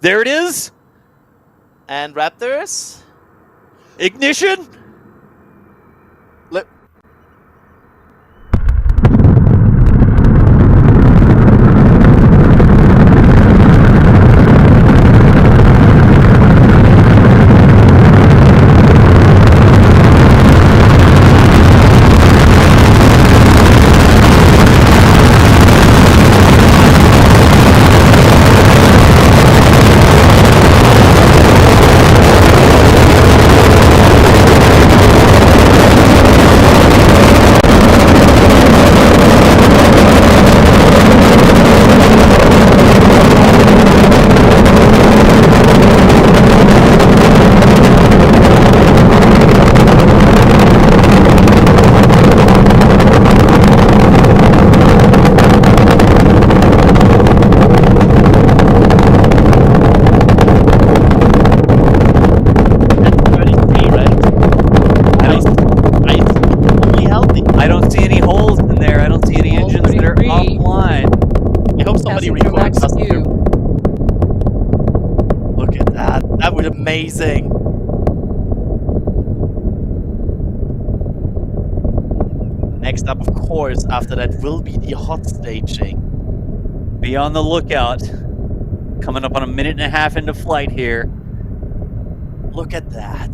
There it is. And Raptors. Ignition. Amazing. Next up, of course, after that will be the hot staging. Be on the lookout. Coming up on a minute and a half into flight here. Look at that.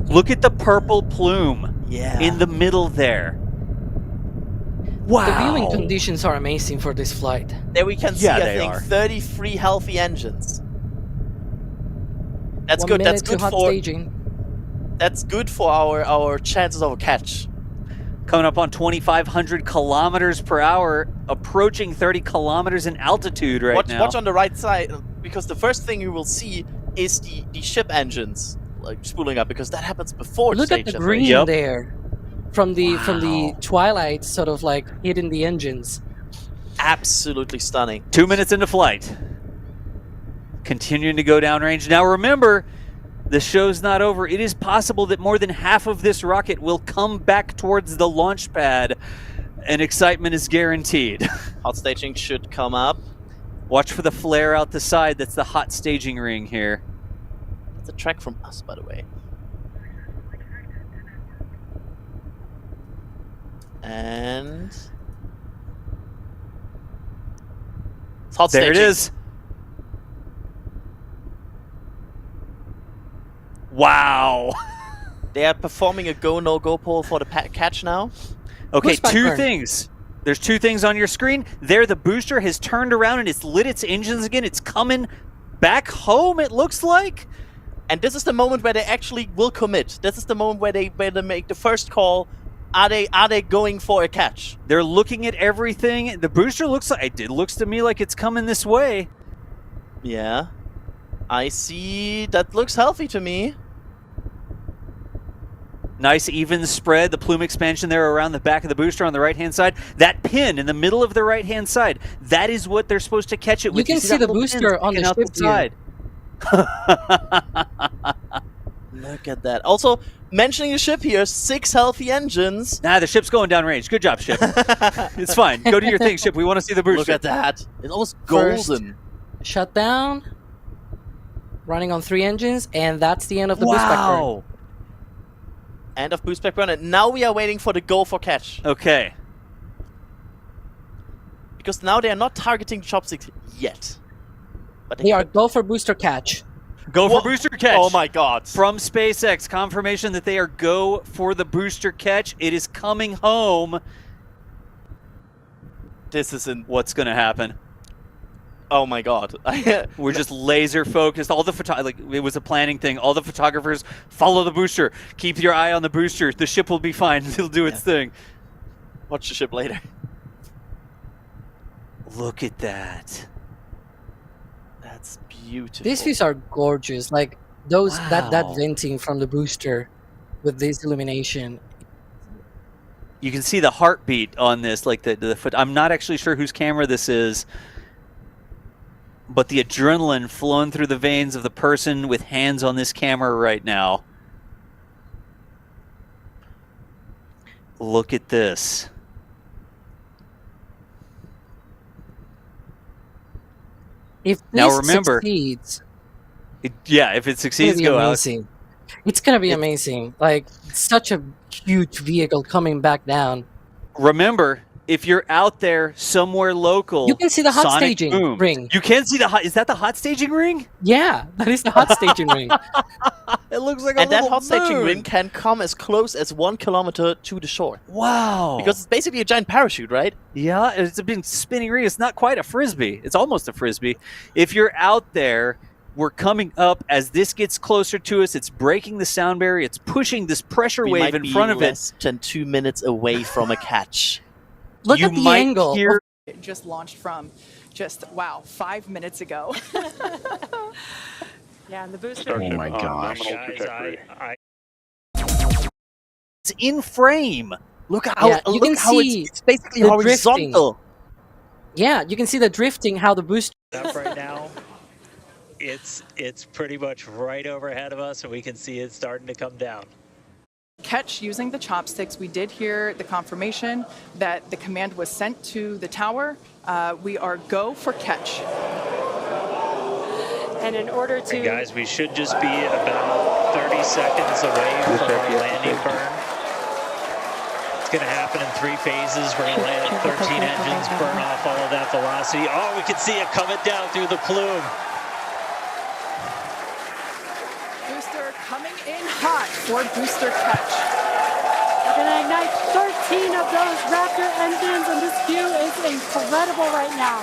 Look at the purple plume. Yeah. In the middle there. Wow. The viewing conditions are amazing for this flight. There we can see, I think, are. 33 healthy engines. That's 1 good. minute That's good to hot for staging. That's good for our chances of a catch. Coming up on 2,500 kilometers per hour, approaching 30 kilometers in altitude now. Watch on the right side, because the first thing you will see is the ship engines like spooling up, because that happens before. Look at the green there, from the twilight, sort of like hitting the engines. Absolutely stunning. 2 minutes into flight. Continuing to go downrange. Now remember, the show's not over. It is possible that more than half of this rocket will come back towards the launch pad, and excitement is guaranteed. Hot staging should come up. Watch for the flare out the side. That's the hot staging ring here. It's a track from us, by the way. And it's hot staging. There it is. Wow. They are performing a go, no-go poll for the catch now. Okay, two things. There's two things on your screen. There, the booster has turned around and it's lit its engines again. It's coming back home, it looks like. And this is the moment where they actually will commit. This is the moment where they make the first call. Are they going for a catch? They're looking at everything. The booster looks like, it looks to me like it's coming this way. Yeah. I see. That looks healthy to me. Nice even spread. The plume expansion there around the back of the booster on the right-hand side. That pin in the middle of the right-hand side. That is what they're supposed to catch it with. You can see the booster on the ship side. Look at that. Also, mentioning the ship here, 6 healthy engines. Nah, the ship's going downrange. Good job, ship. It's fine. Go do your thing, ship. We want to see the booster. Look at that. It's almost golden. First, shut down. Running on 3 engines, and that's the end of the boost back burn. End of boost back burn, and now we are waiting for the go for catch. Okay. Because now they are not targeting chopsticks yet. But they are go for booster catch. Go for booster catch. Oh my god. From SpaceX, confirmation that they are go for the booster catch. It is coming home. This isn't what's going to happen. Oh my god. We're just laser focused. All the it was a planning thing. All the photographers follow the booster. Keep your eye on the booster. The ship will be fine. It'll do its thing. Watch the ship later. Look at that. That's beautiful. These views are gorgeous. Like those that venting from the booster with this illumination. You can see the heartbeat on this, like the foot. I'm not actually sure whose camera this is. But the adrenaline flowing through the veins of the person with hands on this camera right now. Look at this. If this Now remember, succeeds, if it it's succeeds, gonna be go out. amazing. It's gonna be amazing. Like such a huge vehicle coming back down. Remember, if you're out there somewhere local, You can see the hot Sonic staging booms. ring. You can see the hot. Is that the hot staging ring? Yeah, that is the hot staging ring. It looks like a And that little hot staging moon. ring can come as close as 1 kilometer to the shore. Wow. Because it's basically a giant parachute, right? Yeah, it's a big spinning ring. It's not quite a frisbee. It's almost a frisbee. If you're out there, we're coming up as this gets closer to us. It's breaking the sound barrier. It's pushing this pressure We wave might in be front of it. less than 2 minutes away from a catch. Look You at the might angle. hear- It just launched from just, 5 minutes ago. Yeah, and the booster. Starship my on gosh. nominal Guys, trajectory. It's in frame. Look how, Yeah, you look can how see it's basically the horizontal. Yeah, you can see the drifting, how the booster. Up right now. It's pretty much right overhead of us, and we can see it starting to come down. Catch using the chopsticks. We did hear the confirmation that the command was sent to the tower. We are go for catch. And in order to... And guys, we should just be about 30 seconds away from our landing burn. It's going to happen in 3 phases. We're going to land 13 engines, burn off all of that velocity. Oh, we can see it coming down through the plume. Booster coming in hot for booster catch. We're going to ignite 13 of those Raptor engines, and this view is incredible right now.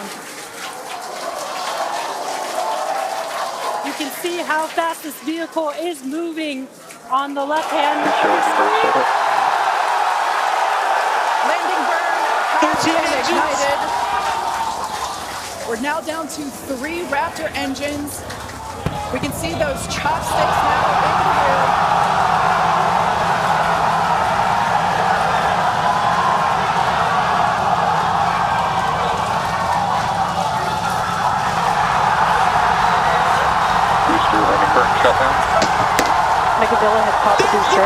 You can see how fast this vehicle is moving on the left-hand screen. Landing burn has 13 been engines. ignited. We're now down to 3 Raptor engines. We can see those chopsticks now in view. Booster running burn shutdown. Megavilla has caught the booster.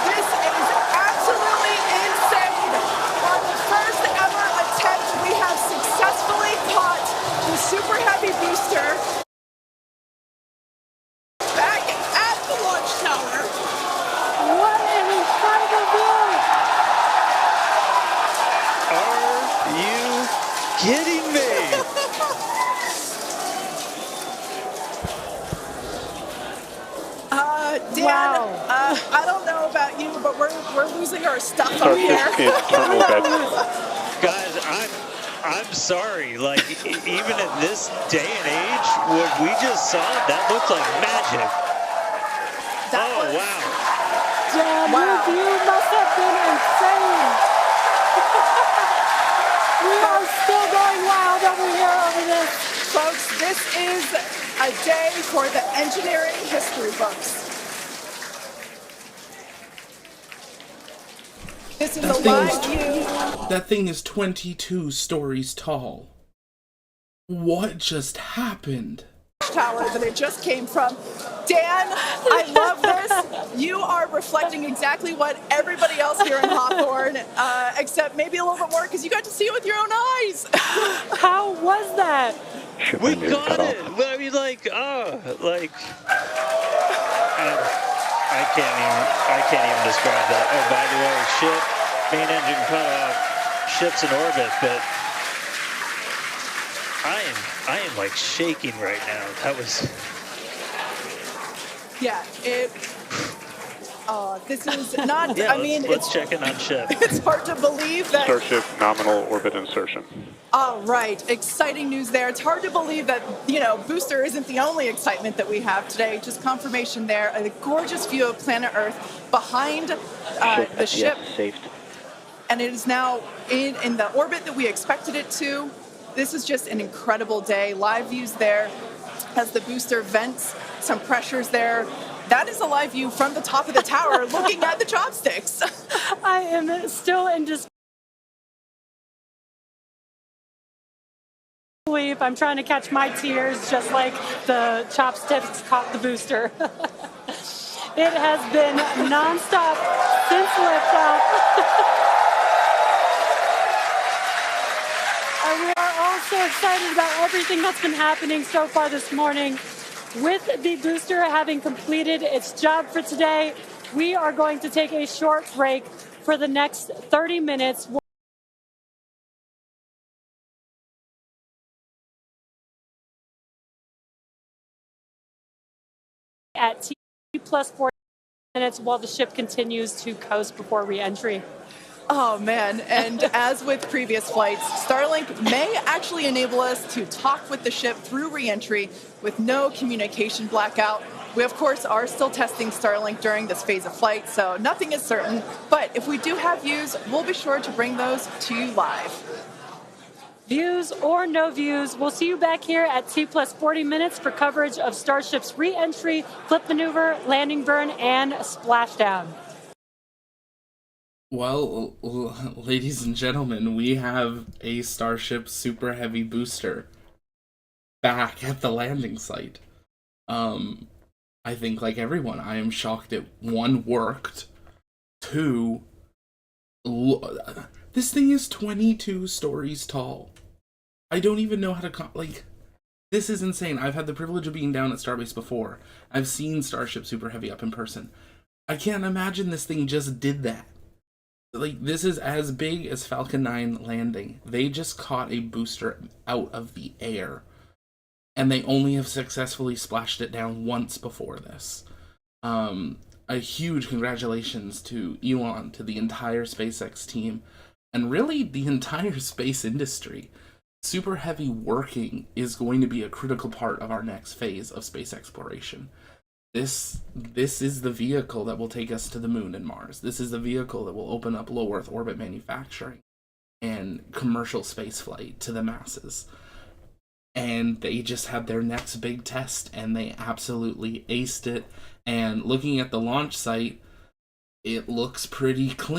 This is absolutely insane. On the first ever attempt, we have successfully caught the Super Heavy booster back at the launch tower. What an incredible view! Are you kidding me? Dan, Wow. I don't know about you, but we're losing our stuff up Starship here. in terminal bed. Guys, I'm sorry. Like, even in this day and age, what we just saw, that looked like magic. That Oh, was- wow. Dan, Wow. your view must have been insane. We are still going wild over here over this. Folks, this is a day for the engineering history books. This is a live view. That thing is 22 stories tall. What just happened? Tower that it just came from. Dan, I love this. You are reflecting exactly what everybody else here in Hawthorne, except maybe a little bit more because you got to see it with your own eyes. How was that? Ship We engine got cut it. off. Well, I mean, I can't even describe that. Oh, by the way, main engine cut off, ship's in orbit, but I am like shaking right now. That was... Yeah, this is not, Yeah, I mean, let's check in on ship. it's hard to believe that. Starship nominal orbit insertion. All right, exciting news there. It's hard to believe that, Booster isn't the only excitement that we have today. Just confirmation there. A gorgeous view of planet Earth behind the ship. Saved. And it is now in the orbit that we expected it to. This is just an incredible day. Live views there as the booster vents some pressures there. That is a live view from the top of the tower looking at the chopsticks. I am still in disbelief. I'm trying to catch my tears just like the chopsticks caught the booster. It has been nonstop since liftoff. all so excited about everything that's been happening so far this morning. With the booster having completed its job for today, we are going to take a short break for the next 30 minutes. At T plus 40 minutes while the ship continues to coast before re-entry. Oh man, and as with previous flights, Starlink may actually enable us to talk with the ship through re-entry with no communication blackout. We of course are still testing Starlink during this phase of flight, so nothing is certain, but if we do have views, we'll be sure to bring those to you live. Views or no views, we'll see you back here at T plus 40 minutes for coverage of Starship's re-entry, flip maneuver, landing burn, and splashdown. Well, ladies and gentlemen, we have a Starship Super Heavy booster back at the landing site. I think, like everyone, I am shocked it, one, worked, two, this thing is 22 stories tall. I don't even know how to, this is insane. I've had the privilege of being down at Starbase before. I've seen Starship Super Heavy up in person. I can't imagine this thing just did that. Like, this is as big as Falcon 9 landing. They just caught a booster out of the air, and they only have successfully splashed it down once before this. A huge congratulations to Elon, to the entire SpaceX team, and really the entire space industry. Super Heavy working is going to be a critical part of our next phase of space exploration. This is the vehicle that will take us to the moon and Mars. This is the vehicle that will open up low Earth orbit manufacturing and commercial spaceflight to the masses. And they just had their next big test, and they absolutely aced it. And looking at the launch site, it looks pretty clean.